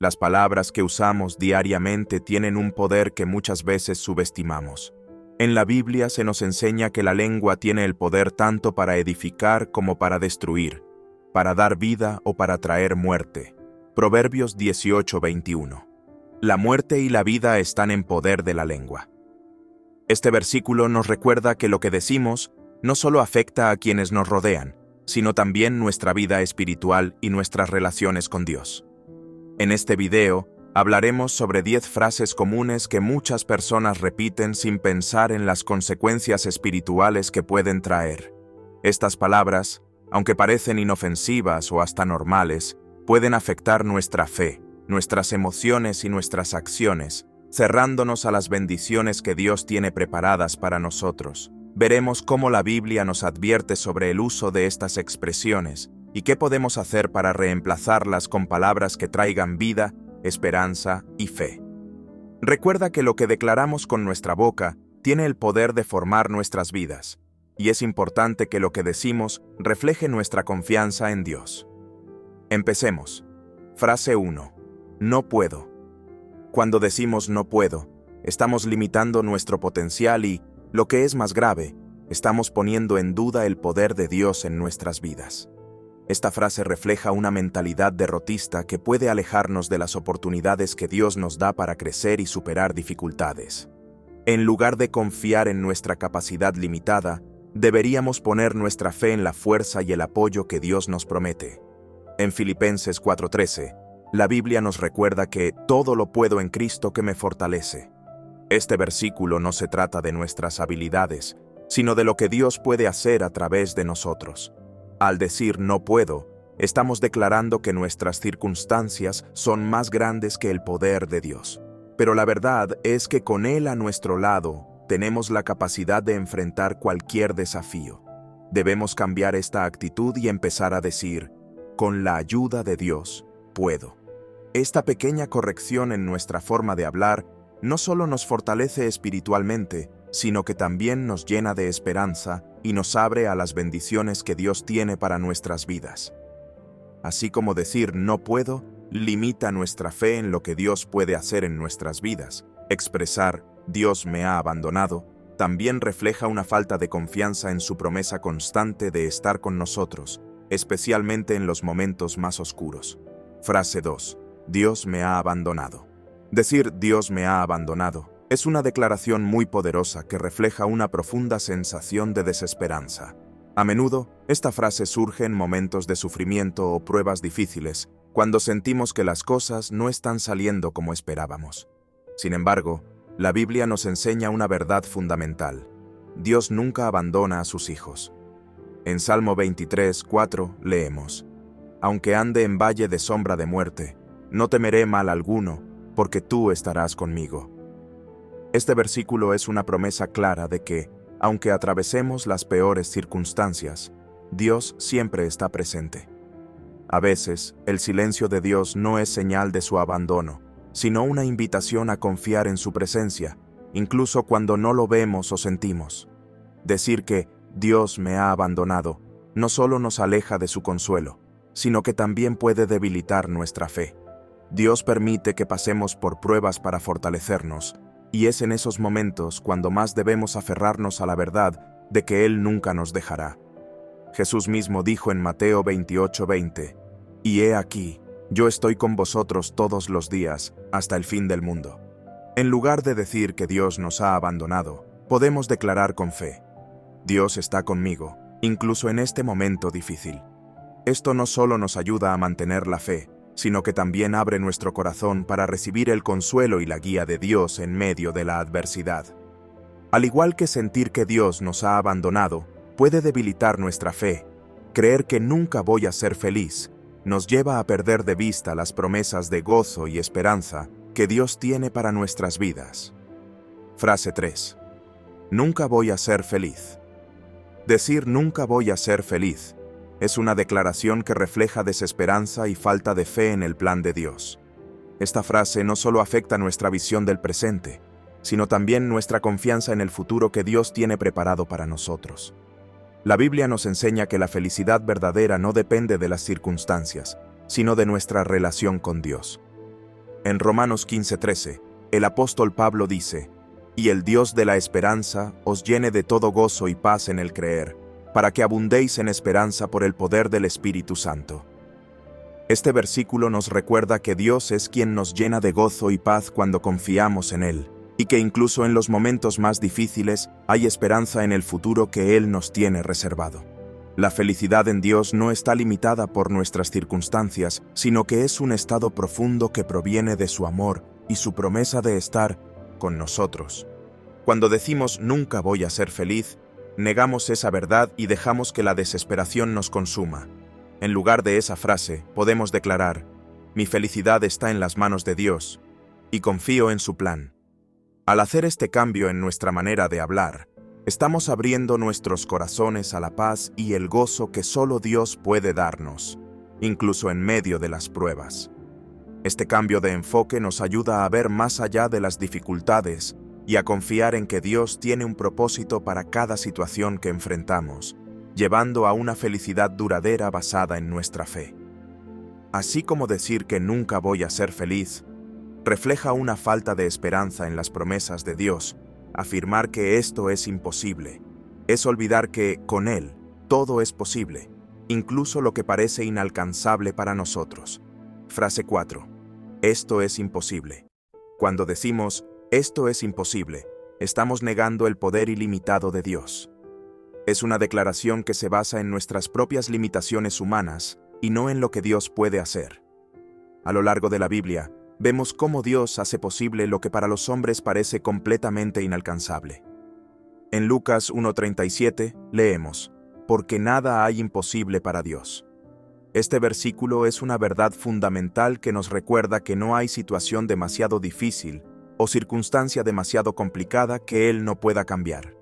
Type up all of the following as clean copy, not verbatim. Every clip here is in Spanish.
Las palabras que usamos diariamente tienen un poder que muchas veces subestimamos. En la Biblia se nos enseña que la lengua tiene el poder tanto para edificar como para destruir, para dar vida o para traer muerte. Proverbios 18:21. La muerte y la vida están en poder de la lengua. Este versículo nos recuerda que lo que decimos no solo afecta a quienes nos rodean, sino también nuestra vida espiritual y nuestras relaciones con Dios. En este video, hablaremos sobre 10 frases comunes que muchas personas repiten sin pensar en las consecuencias espirituales que pueden traer. Estas palabras, aunque parecen inofensivas o hasta normales, pueden afectar nuestra fe, nuestras emociones y nuestras acciones, cerrándonos a las bendiciones que Dios tiene preparadas para nosotros. Veremos cómo la Biblia nos advierte sobre el uso de estas expresiones y qué podemos hacer para reemplazarlas con palabras que traigan vida, esperanza y fe. Recuerda que lo que declaramos con nuestra boca tiene el poder de formar nuestras vidas, y es importante que lo que decimos refleje nuestra confianza en Dios. Empecemos. Frase 1. No puedo. Cuando decimos no puedo, estamos limitando nuestro potencial y, lo que es más grave, estamos poniendo en duda el poder de Dios en nuestras vidas. Esta frase refleja una mentalidad derrotista que puede alejarnos de las oportunidades que Dios nos da para crecer y superar dificultades. En lugar de confiar en nuestra capacidad limitada, deberíamos poner nuestra fe en la fuerza y el apoyo que Dios nos promete. En Filipenses 4:13, la Biblia nos recuerda que todo lo puedo en Cristo que me fortalece. Este versículo no se trata de nuestras habilidades, sino de lo que Dios puede hacer a través de nosotros. Al decir no puedo, estamos declarando que nuestras circunstancias son más grandes que el poder de Dios. Pero la verdad es que con Él a nuestro lado, tenemos la capacidad de enfrentar cualquier desafío. Debemos cambiar esta actitud y empezar a decir, con la ayuda de Dios, puedo. Esta pequeña corrección en nuestra forma de hablar no solo nos fortalece espiritualmente, sino que también nos llena de esperanza y nos abre a las bendiciones que Dios tiene para nuestras vidas. Así como decir no puedo, limita nuestra fe en lo que Dios puede hacer en nuestras vidas. Expresar Dios me ha abandonado también refleja una falta de confianza en su promesa constante de estar con nosotros, especialmente en los momentos más oscuros. Frase 2. Dios me ha abandonado. Decir Dios me ha abandonado es una declaración muy poderosa que refleja una profunda sensación de desesperanza. A menudo, esta frase surge en momentos de sufrimiento o pruebas difíciles, cuando sentimos que las cosas no están saliendo como esperábamos. Sin embargo, la Biblia nos enseña una verdad fundamental. Dios nunca abandona a sus hijos. En Salmo 23:4 leemos: Aunque ande en valle de sombra de muerte, no temeré mal alguno, porque tú estarás conmigo. Este versículo es una promesa clara de que, aunque atravesemos las peores circunstancias, Dios siempre está presente. A veces, el silencio de Dios no es señal de su abandono, sino una invitación a confiar en su presencia, incluso cuando no lo vemos o sentimos. Decir que Dios me ha abandonado no solo nos aleja de su consuelo, sino que también puede debilitar nuestra fe. Dios permite que pasemos por pruebas para fortalecernos, y es en esos momentos cuando más debemos aferrarnos a la verdad de que Él nunca nos dejará. Jesús mismo dijo en Mateo 28:20, Y he aquí, yo estoy con vosotros todos los días, hasta el fin del mundo. En lugar de decir que Dios nos ha abandonado, podemos declarar con fe, Dios está conmigo, incluso en este momento difícil. Esto no solo nos ayuda a mantener la fe, sino que también abre nuestro corazón para recibir el consuelo y la guía de Dios en medio de la adversidad. Al igual que sentir que Dios nos ha abandonado, puede debilitar nuestra fe. Creer que nunca voy a ser feliz nos lleva a perder de vista las promesas de gozo y esperanza que Dios tiene para nuestras vidas. Frase 3. Nunca voy a ser feliz. Decir nunca voy a ser feliz es una declaración que refleja desesperanza y falta de fe en el plan de Dios. Esta frase no solo afecta nuestra visión del presente, sino también nuestra confianza en el futuro que Dios tiene preparado para nosotros. La Biblia nos enseña que la felicidad verdadera no depende de las circunstancias, sino de nuestra relación con Dios. En Romanos 15:13, el apóstol Pablo dice: «Y el Dios de la esperanza os llene de todo gozo y paz en el creer, para que abundéis en esperanza por el poder del Espíritu Santo». Este versículo nos recuerda que Dios es quien nos llena de gozo y paz cuando confiamos en Él, y que incluso en los momentos más difíciles hay esperanza en el futuro que Él nos tiene reservado. La felicidad en Dios no está limitada por nuestras circunstancias, sino que es un estado profundo que proviene de su amor y su promesa de estar con nosotros. Cuando decimos «nunca voy a ser feliz», negamos esa verdad y dejamos que la desesperación nos consuma. En lugar de esa frase, podemos declarar: «Mi felicidad está en las manos de Dios, y confío en su plan». Al hacer este cambio en nuestra manera de hablar, estamos abriendo nuestros corazones a la paz y el gozo que solo Dios puede darnos, incluso en medio de las pruebas. Este cambio de enfoque nos ayuda a ver más allá de las dificultades y a confiar en que Dios tiene un propósito para cada situación que enfrentamos, llevando a una felicidad duradera basada en nuestra fe. Así como decir que nunca voy a ser feliz refleja una falta de esperanza en las promesas de Dios, afirmar que esto es imposible es olvidar que, con Él, todo es posible, incluso lo que parece inalcanzable para nosotros. Frase 4. Esto es imposible. Cuando decimos «esto es imposible», estamos negando el poder ilimitado de Dios. Es una declaración que se basa en nuestras propias limitaciones humanas y no en lo que Dios puede hacer. A lo largo de la Biblia, vemos cómo Dios hace posible lo que para los hombres parece completamente inalcanzable. En Lucas 1:37 leemos: «Porque nada hay imposible para Dios». Este versículo es una verdad fundamental que nos recuerda que no hay situación demasiado difícil o circunstancia demasiado complicada que Él no pueda cambiar.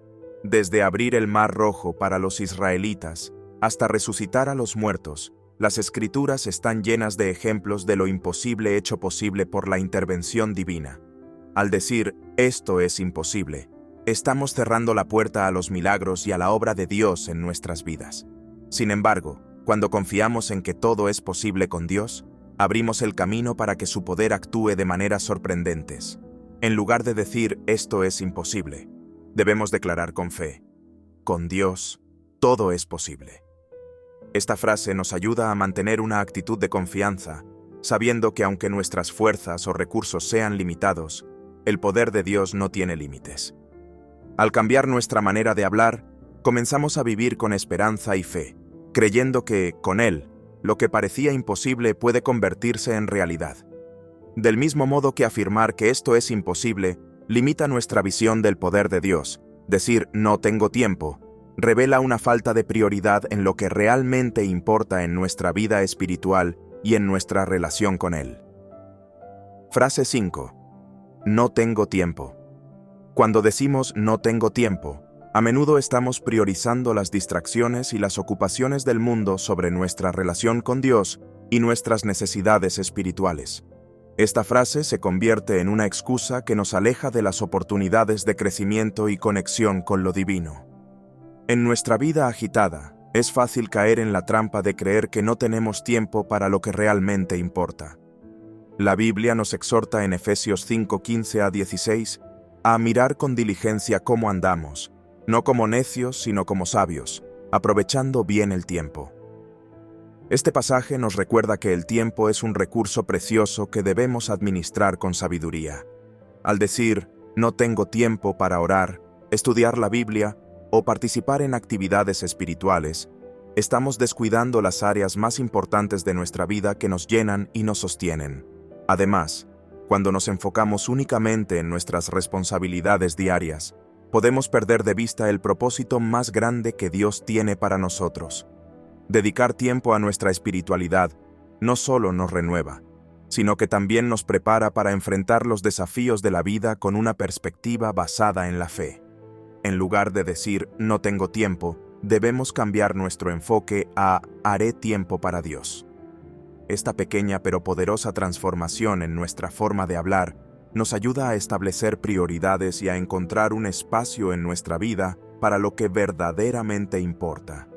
Desde abrir el Mar Rojo para los israelitas hasta resucitar a los muertos, las Escrituras están llenas de ejemplos de lo imposible hecho posible por la intervención divina. Al decir «esto es imposible», estamos cerrando la puerta a los milagros y a la obra de Dios en nuestras vidas. Sin embargo, cuando confiamos en que todo es posible con Dios, abrimos el camino para que su poder actúe de maneras sorprendentes. En lugar de decir «esto es imposible», debemos declarar con fe: «Con Dios, todo es posible». Esta frase nos ayuda a mantener una actitud de confianza, sabiendo que aunque nuestras fuerzas o recursos sean limitados, el poder de Dios no tiene límites. Al cambiar nuestra manera de hablar, comenzamos a vivir con esperanza y fe, creyendo que, con Él, lo que parecía imposible puede convertirse en realidad. Del mismo modo que afirmar que esto es imposible limita nuestra visión del poder de Dios, decir «no tengo tiempo» revela una falta de prioridad en lo que realmente importa en nuestra vida espiritual y en nuestra relación con Él. Frase 5. No tengo tiempo. Cuando decimos «no tengo tiempo», a menudo estamos priorizando las distracciones y las ocupaciones del mundo sobre nuestra relación con Dios y nuestras necesidades espirituales. Esta frase se convierte en una excusa que nos aleja de las oportunidades de crecimiento y conexión con lo divino. En nuestra vida agitada, es fácil caer en la trampa de creer que no tenemos tiempo para lo que realmente importa. La Biblia nos exhorta en Efesios 5:15-16 a mirar con diligencia cómo andamos, no como necios, sino como sabios, aprovechando bien el tiempo. Este pasaje nos recuerda que el tiempo es un recurso precioso que debemos administrar con sabiduría. Al decir «no tengo tiempo para orar», estudiar la Biblia o participar en actividades espirituales, estamos descuidando las áreas más importantes de nuestra vida que nos llenan y nos sostienen. Además, cuando nos enfocamos únicamente en nuestras responsabilidades diarias, podemos perder de vista el propósito más grande que Dios tiene para nosotros. Dedicar tiempo a nuestra espiritualidad no solo nos renueva, sino que también nos prepara para enfrentar los desafíos de la vida con una perspectiva basada en la fe. En lugar de decir «no tengo tiempo», debemos cambiar nuestro enfoque a «haré tiempo para Dios». Esta pequeña pero poderosa transformación en nuestra forma de hablar nos ayuda a establecer prioridades y a encontrar un espacio en nuestra vida para lo que verdaderamente importa.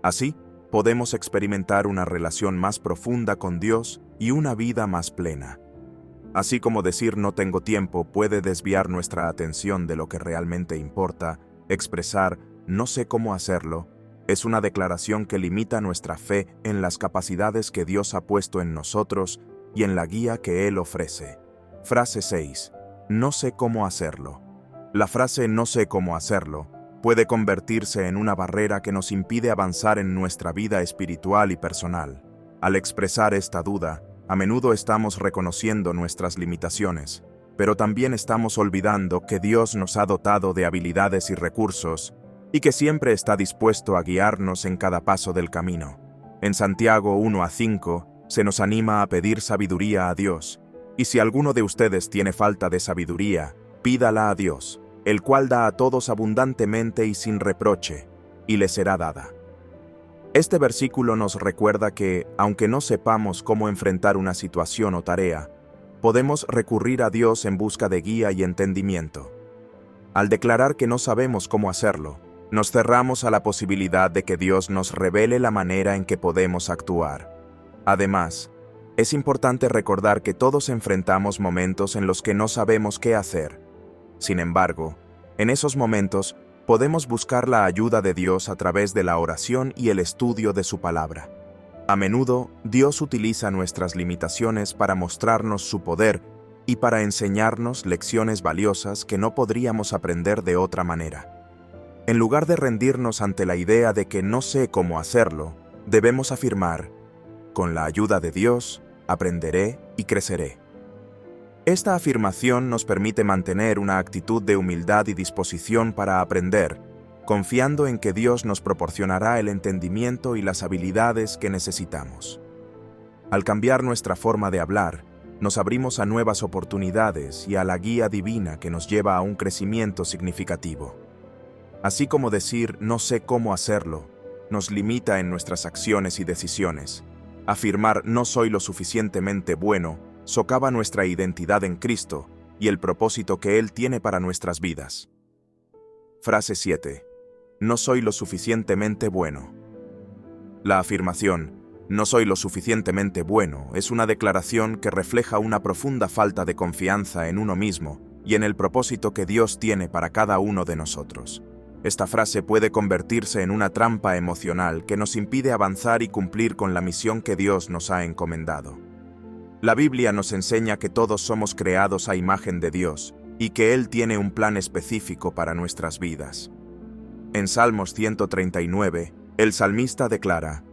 Así, podemos experimentar una relación más profunda con Dios y una vida más plena. Así como decir no tengo tiempo puede desviar nuestra atención de lo que realmente importa, expresar no sé cómo hacerlo es una declaración que limita nuestra fe en las capacidades que Dios ha puesto en nosotros y en la guía que Él ofrece. Frase 6. No sé cómo hacerlo. La frase no sé cómo hacerlo puede convertirse en una barrera que nos impide avanzar en nuestra vida espiritual y personal. Al expresar esta duda, a menudo estamos reconociendo nuestras limitaciones, pero también estamos olvidando que Dios nos ha dotado de habilidades y recursos y que siempre está dispuesto a guiarnos en cada paso del camino. En Santiago 1:5 se nos anima a pedir sabiduría a Dios, y si alguno de ustedes tiene falta de sabiduría, pídala a Dios, el cual da a todos abundantemente y sin reproche, y le será dada. Este versículo nos recuerda que, aunque no sepamos cómo enfrentar una situación o tarea, podemos recurrir a Dios en busca de guía y entendimiento. Al declarar que no sabemos cómo hacerlo, nos cerramos a la posibilidad de que Dios nos revele la manera en que podemos actuar. Además, es importante recordar que todos enfrentamos momentos en los que no sabemos qué hacer. Sin embargo, en esos momentos podemos buscar la ayuda de Dios a través de la oración y el estudio de su palabra. A menudo, Dios utiliza nuestras limitaciones para mostrarnos su poder y para enseñarnos lecciones valiosas que no podríamos aprender de otra manera. En lugar de rendirnos ante la idea de que no sé cómo hacerlo, debemos afirmar: con la ayuda de Dios, aprenderé y creceré. Esta afirmación nos permite mantener una actitud de humildad y disposición para aprender, confiando en que Dios nos proporcionará el entendimiento y las habilidades que necesitamos. Al cambiar nuestra forma de hablar, nos abrimos a nuevas oportunidades y a la guía divina que nos lleva a un crecimiento significativo. Así como decir no sé cómo hacerlo, nos limita en nuestras acciones y decisiones. Afirmar no soy lo suficientemente bueno socava nuestra identidad en Cristo y el propósito que Él tiene para nuestras vidas. Frase 7. No soy lo suficientemente bueno. La afirmación no soy lo suficientemente bueno es una declaración que refleja una profunda falta de confianza en uno mismo y en el propósito que Dios tiene para cada uno de nosotros. Esta frase puede convertirse en una trampa emocional que nos impide avanzar y cumplir con la misión que Dios nos ha encomendado. La Biblia nos enseña que todos somos creados a imagen de Dios y que Él tiene un plan específico para nuestras vidas. En Salmos 139, el salmista declara: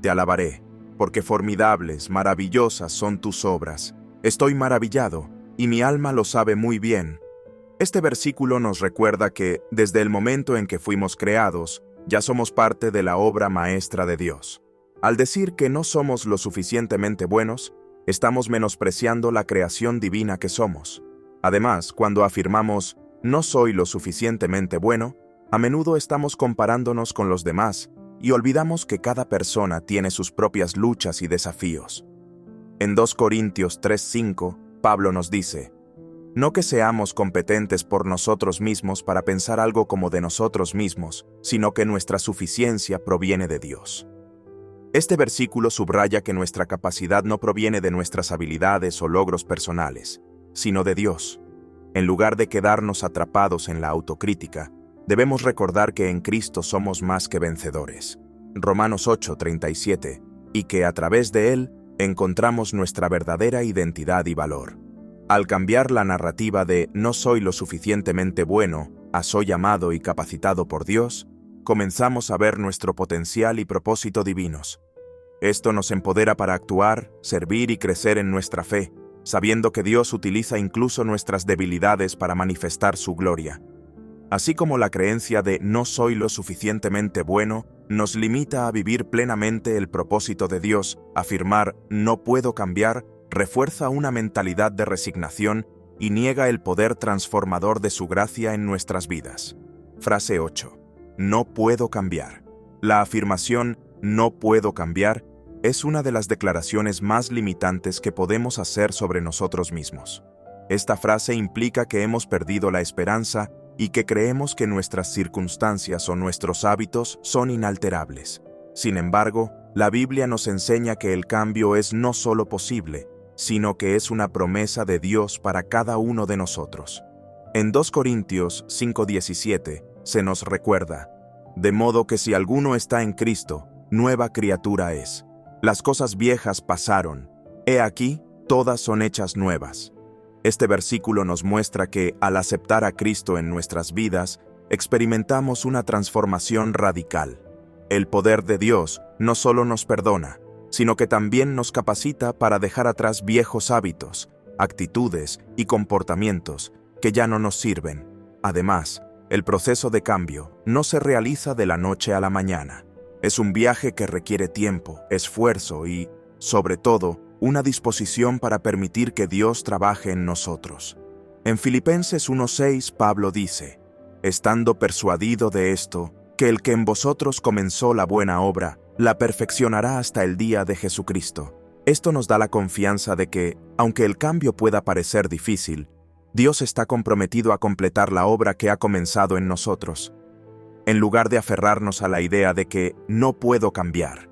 Te alabaré, porque formidables, maravillosas son tus obras. Estoy maravillado, y mi alma lo sabe muy bien. Este versículo nos recuerda que, desde el momento en que fuimos creados, ya somos parte de la obra maestra de Dios. Al decir que no somos lo suficientemente buenos, estamos menospreciando la creación divina que somos. Además, cuando afirmamos no soy lo suficientemente bueno, a menudo estamos comparándonos con los demás y olvidamos que cada persona tiene sus propias luchas y desafíos. En 2 Corintios 3:5, Pablo nos dice: No que seamos competentes por nosotros mismos para pensar algo como de nosotros mismos, sino que nuestra suficiencia proviene de Dios. Este versículo subraya que nuestra capacidad no proviene de nuestras habilidades o logros personales, sino de Dios. En lugar de quedarnos atrapados en la autocrítica, debemos recordar que en Cristo somos más que vencedores. Romanos 8:37, y que a través de Él encontramos nuestra verdadera identidad y valor. Al cambiar la narrativa de no soy lo suficientemente bueno a soy amado y capacitado por Dios, comenzamos a ver nuestro potencial y propósito divinos. Esto nos empodera para actuar, servir y crecer en nuestra fe, sabiendo que Dios utiliza incluso nuestras debilidades para manifestar su gloria. Así como la creencia de no soy lo suficientemente bueno nos limita a vivir plenamente el propósito de Dios, afirmar no puedo cambiar refuerza una mentalidad de resignación y niega el poder transformador de su gracia en nuestras vidas. Frase 8. No puedo cambiar. La afirmación no puedo cambiar es una de las declaraciones más limitantes que podemos hacer sobre nosotros mismos. Esta frase implica que hemos perdido la esperanza y que creemos que nuestras circunstancias o nuestros hábitos son inalterables. Sin embargo, la Biblia nos enseña que el cambio es no solo posible, sino que es una promesa de Dios para cada uno de nosotros. En 2 Corintios 5:17 se nos recuerda: de modo que si alguno está en Cristo, nueva criatura es. Las cosas viejas pasaron, he aquí, todas son hechas nuevas. Este versículo nos muestra que, al aceptar a Cristo en nuestras vidas, experimentamos una transformación radical. El poder de Dios no solo nos perdona, sino que también nos capacita para dejar atrás viejos hábitos, actitudes y comportamientos que ya no nos sirven. Además, el proceso de cambio no se realiza de la noche a la mañana. Es un viaje que requiere tiempo, esfuerzo y, sobre todo, una disposición para permitir que Dios trabaje en nosotros. En Filipenses 1:6 Pablo dice: estando persuadido de esto, que el que en vosotros comenzó la buena obra, la perfeccionará hasta el día de Jesucristo. Esto nos da la confianza de que, aunque el cambio pueda parecer difícil, Dios está comprometido a completar la obra que ha comenzado en nosotros. En lugar de aferrarnos a la idea de que no puedo cambiar,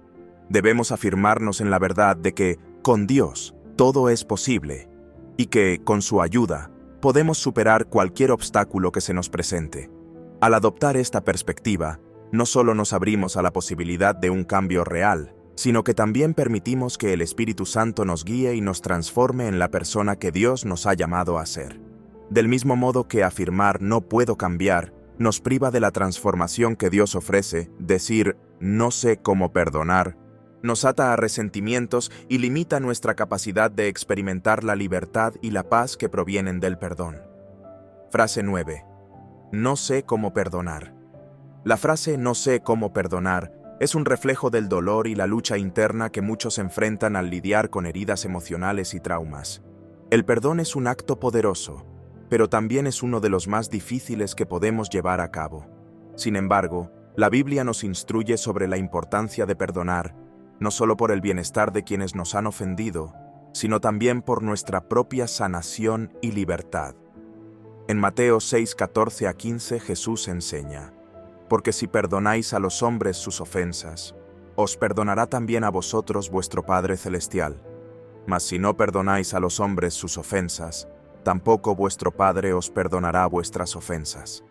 debemos afirmarnos en la verdad de que, con Dios, todo es posible, y que, con su ayuda, podemos superar cualquier obstáculo que se nos presente. Al adoptar esta perspectiva, no solo nos abrimos a la posibilidad de un cambio real, sino que también permitimos que el Espíritu Santo nos guíe y nos transforme en la persona que Dios nos ha llamado a ser. Del mismo modo que afirmar "no puedo cambiar" nos priva de la transformación que Dios ofrece, decir "no sé cómo perdonar" nos ata a resentimientos y limita nuestra capacidad de experimentar la libertad y la paz que provienen del perdón. Frase 9. No sé cómo perdonar. La frase "no sé cómo perdonar" es un reflejo del dolor y la lucha interna que muchos enfrentan al lidiar con heridas emocionales y traumas. El perdón es un acto poderoso, pero también es uno de los más difíciles que podemos llevar a cabo. Sin embargo, la Biblia nos instruye sobre la importancia de perdonar, no solo por el bienestar de quienes nos han ofendido, sino también por nuestra propia sanación y libertad. En Mateo 6:14-15 Jesús enseña: porque si perdonáis a los hombres sus ofensas, os perdonará también a vosotros vuestro Padre Celestial. Mas si no perdonáis a los hombres sus ofensas, tampoco vuestro Padre os perdonará vuestras ofensas.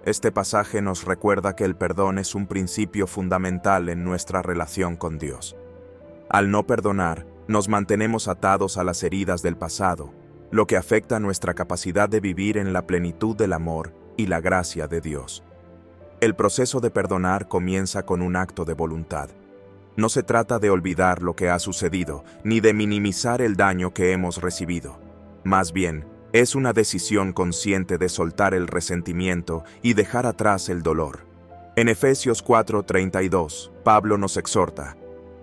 Este pasaje nos recuerda que el perdón es un principio fundamental en nuestra relación con Dios. Al no perdonar, nos mantenemos atados a las heridas del pasado, lo que afecta nuestra capacidad de vivir en la plenitud del amor y la gracia de Dios. El proceso de perdonar comienza con un acto de voluntad. No se trata de olvidar lo que ha sucedido, ni de minimizar el daño que hemos recibido. Más bien, es una decisión consciente de soltar el resentimiento y dejar atrás el dolor. En Efesios 4:32, Pablo nos exhorta: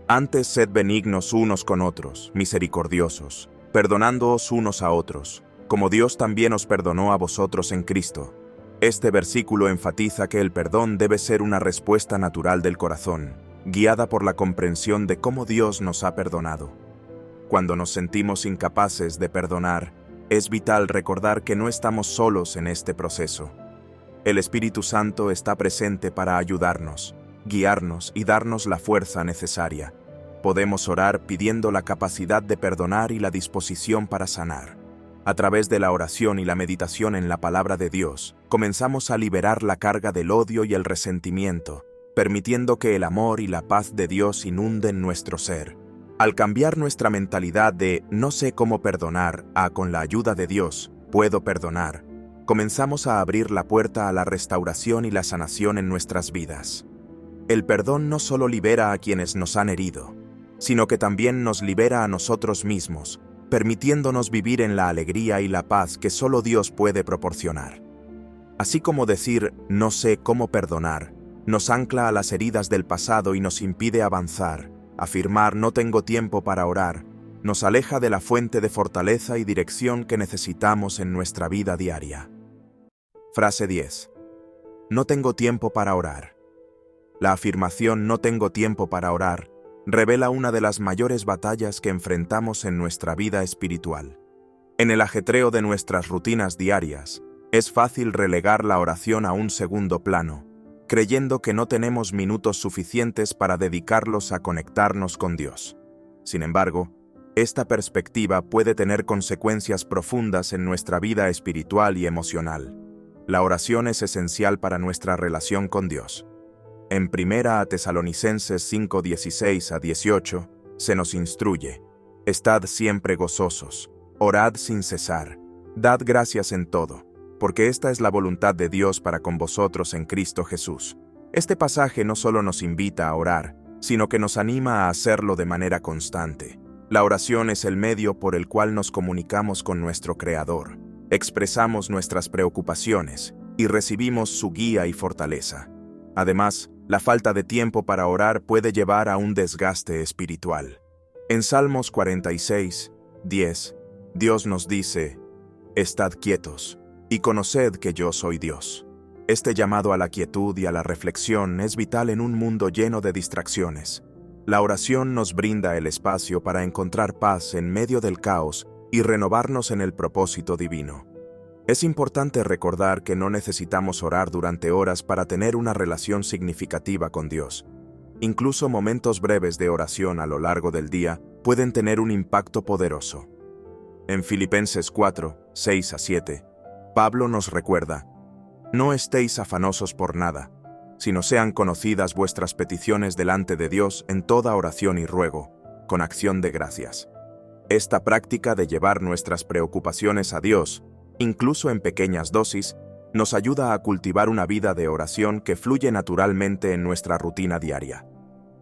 antes sed benignos unos con otros, misericordiosos, perdonándoos unos a otros, como Dios también os perdonó a vosotros en Cristo. Este versículo enfatiza que el perdón debe ser una respuesta natural del corazón, guiada por la comprensión de cómo Dios nos ha perdonado. Cuando nos sentimos incapaces de perdonar, es vital recordar que no estamos solos en este proceso. El Espíritu Santo está presente para ayudarnos, guiarnos y darnos la fuerza necesaria. Podemos orar pidiendo la capacidad de perdonar y la disposición para sanar. A través de la oración y la meditación en la palabra de Dios, comenzamos a liberar la carga del odio y el resentimiento, permitiendo que el amor y la paz de Dios inunden nuestro ser. Al cambiar nuestra mentalidad de "no sé cómo perdonar" a "con la ayuda de Dios, puedo perdonar", comenzamos a abrir la puerta a la restauración y la sanación en nuestras vidas. El perdón no solo libera a quienes nos han herido, sino que también nos libera a nosotros mismos, permitiéndonos vivir en la alegría y la paz que solo Dios puede proporcionar. Así como decir "no sé cómo perdonar" nos ancla a las heridas del pasado y nos impide avanzar, afirmar "no tengo tiempo para orar" nos aleja de la fuente de fortaleza y dirección que necesitamos en nuestra vida diaria. Frase 10. No tengo tiempo para orar. La afirmación "no tengo tiempo para orar" revela una de las mayores batallas que enfrentamos en nuestra vida espiritual. En el ajetreo de nuestras rutinas diarias, es fácil relegar la oración a un segundo plano, creyendo que no tenemos minutos suficientes para dedicarlos a conectarnos con Dios. Sin embargo, Esta perspectiva puede tener consecuencias profundas en nuestra vida espiritual y emocional. La oración es esencial para nuestra relación con Dios. En 1 Tesalonicenses 5:16-18 se nos instruye: Estad siempre gozosos, orad sin cesar, dad gracias en todo, porque esta es la voluntad de Dios para con vosotros en Cristo Jesús. Este pasaje no solo nos invita a orar, sino que nos anima a hacerlo de manera constante. La oración es el medio por el cual nos comunicamos con nuestro Creador, expresamos nuestras preocupaciones y recibimos su guía y fortaleza. Además, la falta de tiempo para orar puede llevar a un desgaste espiritual. En Salmos 46:10, Dios nos dice: Estad quietos y conoced que yo soy Dios. Este llamado a la quietud y a la reflexión es vital en un mundo lleno de distracciones. La oración nos brinda el espacio para encontrar paz en medio del caos y renovarnos en el propósito divino. Es importante recordar que no necesitamos orar durante horas para tener una relación significativa con Dios. Incluso momentos breves de oración a lo largo del día pueden tener un impacto poderoso. En Filipenses 4:6-7, Pablo nos recuerda: No estéis afanosos por nada, sino sean conocidas vuestras peticiones delante de Dios en toda oración y ruego, con acción de gracias. Esta práctica de llevar nuestras preocupaciones a Dios, incluso en pequeñas dosis, nos ayuda a cultivar una vida de oración que fluye naturalmente en nuestra rutina diaria.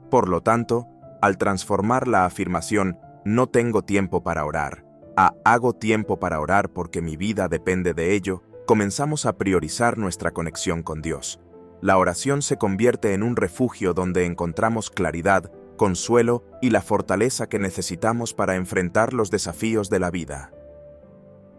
Por lo tanto, al transformar la afirmación «no tengo tiempo para orar» a «hago tiempo para orar porque mi vida depende de ello», comenzamos a priorizar nuestra conexión con Dios. La oración se convierte en un refugio donde encontramos claridad, consuelo y la fortaleza que necesitamos para enfrentar los desafíos de la vida.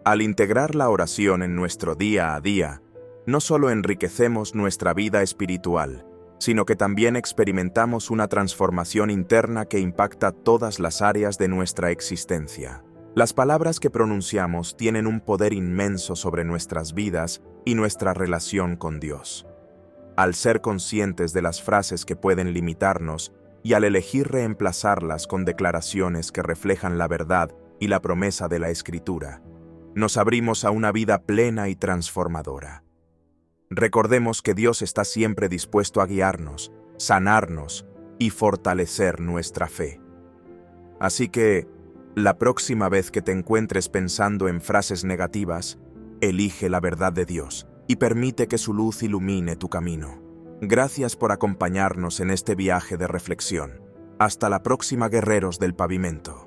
Al integrar la oración en nuestro día a día, no solo enriquecemos nuestra vida espiritual, sino que también experimentamos una transformación interna que impacta todas las áreas de nuestra existencia. Las palabras que pronunciamos tienen un poder inmenso sobre nuestras vidas y nuestra relación con Dios. Al ser conscientes de las frases que pueden limitarnos y al elegir reemplazarlas con declaraciones que reflejan la verdad y la promesa de la Escritura, nos abrimos a una vida plena y transformadora. Recordemos que Dios está siempre dispuesto a guiarnos, sanarnos y fortalecer nuestra fe. Así que, la próxima vez que te encuentres pensando en frases negativas, elige la verdad de Dios y permite que su luz ilumine tu camino. Gracias por acompañarnos en este viaje de reflexión. Hasta la próxima, guerreros del pavimento.